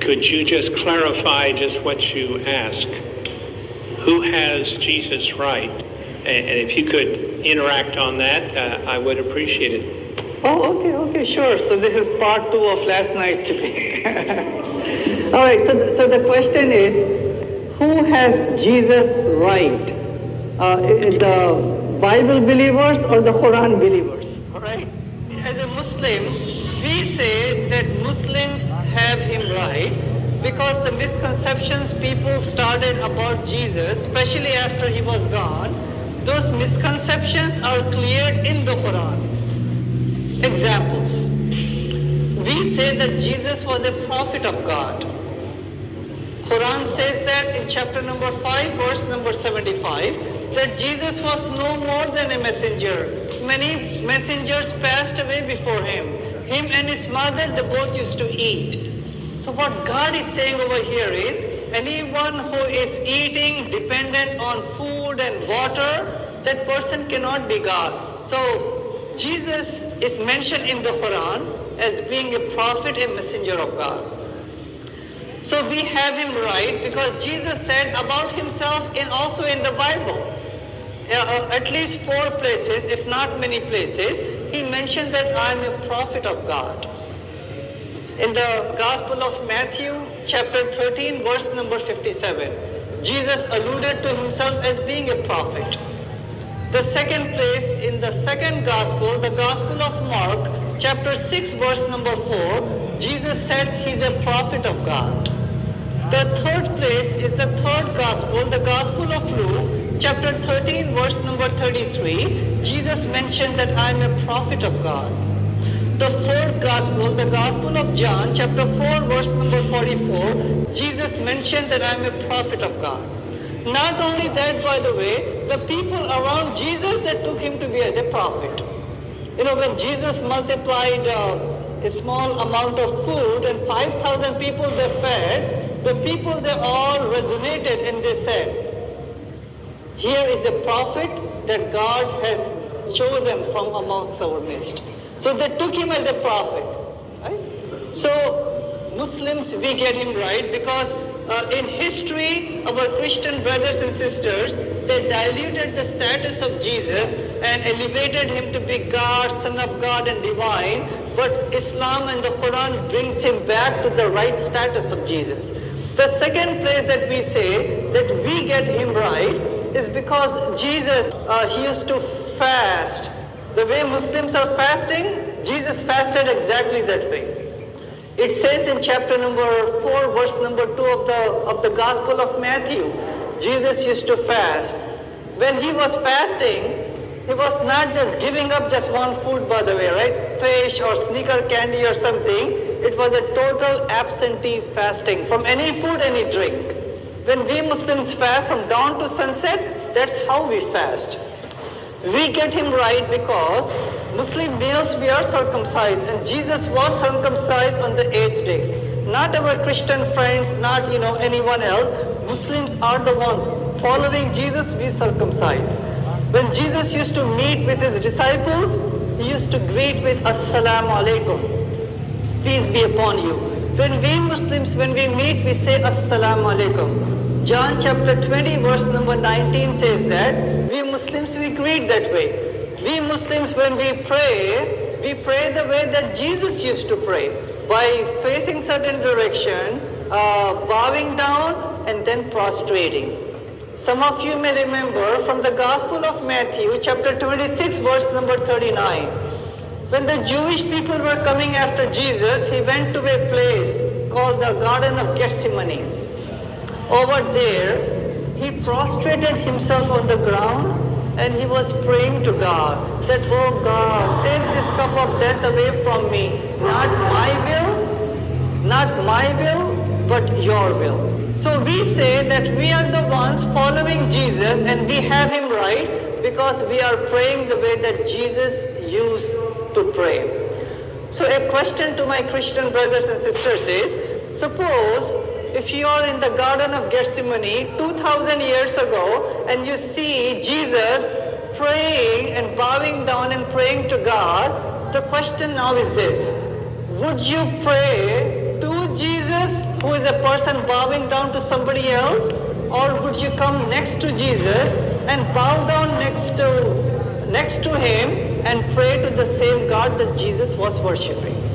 Could you just clarify just what you ask? Who has Jesus right? And if you could interact on that, I would appreciate it. Oh, okay, sure. So this is part 2 of last night's debate. All right, so the question is, who has Jesus right? The Bible believers or the Quran believers? All right. As a Muslim, we say that Muslims have him right because the misconceptions people started about Jesus, especially after he was gone, those misconceptions are cleared in the Quran. Examples. We say that Jesus was a prophet of God. Quran says that in chapter number 5, verse number 75, that Jesus was no more than a messenger. Many messengers passed away before him. Him and his mother, they both used to eat. So what God is saying over here is, anyone who is eating dependent on food and water, that person cannot be God. So Jesus is mentioned in the Quran as being a prophet, a messenger of God. So we have him right because Jesus said about himself also in the Bible. At least 4 places, if not many places, he mentioned that I am a prophet of God. In the Gospel of Matthew, chapter 13, verse number 57, Jesus alluded to himself as being a prophet. The second place in the second Gospel, the Gospel of Mark, chapter 6, verse number 4, Jesus said he's a prophet of God. The third place is the third Gospel, the Gospel of Luke, chapter 13, verse number 33, Jesus mentioned that I am a prophet of God. The fourth Gospel, the Gospel of John, chapter 4, verse number 44, Jesus mentioned that I am a prophet of God. Not only that, by the way, the people around Jesus that took him to be as a prophet. You know, when Jesus multiplied a small amount of food and 5,000 people they fed, the people they all resonated and they said, here is a prophet that God has chosen from amongst our midst. So they took him as a prophet. Right? So Muslims, we get him right because in history, our Christian brothers and sisters, they diluted the status of Jesus and elevated him to be God, Son of God and divine. But Islam and the Quran brings him back to the right status of Jesus. The second place that we say that we get him right is because Jesus, he used to fast. The way Muslims are fasting, Jesus fasted exactly that way. It says in chapter number 4, verse number 2 of the Gospel of Matthew, Jesus used to fast. When he was fasting, he was not just giving up just one food, by the way, right? Fish or sneaker candy or something. It was a total absentee fasting from any food, any drink. When we Muslims fast from dawn to sunset, that's how we fast. We get him right because Muslim males, we are circumcised, and Jesus was circumcised on the 8th day. Not our Christian friends, not anyone else. Muslims are the ones following Jesus, we circumcise. When Jesus used to meet with his disciples, he used to greet with Assalamu alaikum, peace be upon you. When we Muslims, when we meet, we say Assalamu alaikum. John chapter 20, verse number 19 says that we Muslims, we greet that way. We Muslims, when we pray the way that Jesus used to pray, by facing certain direction, bowing down, and then prostrating. Some of you may remember from the Gospel of Matthew, chapter 26, verse number 39. When the Jewish people were coming after Jesus, he went to a place called the Garden of Gethsemane. Over there, he prostrated himself on the ground and he was praying to God that, oh God, take this cup of death away from me. Not my will, but your will. So we say that we are the ones following Jesus and we have him right because we are praying the way that Jesus used to pray. So a question to my Christian brothers and sisters is, suppose if you are in the Garden of Gethsemane 2,000 years ago and you see Jesus praying and bowing down and praying to God, the question now is this: would you pray to Jesus person bowing down to somebody else, or would you come next to Jesus and bow down next to him and pray to the same God that Jesus was worshipping?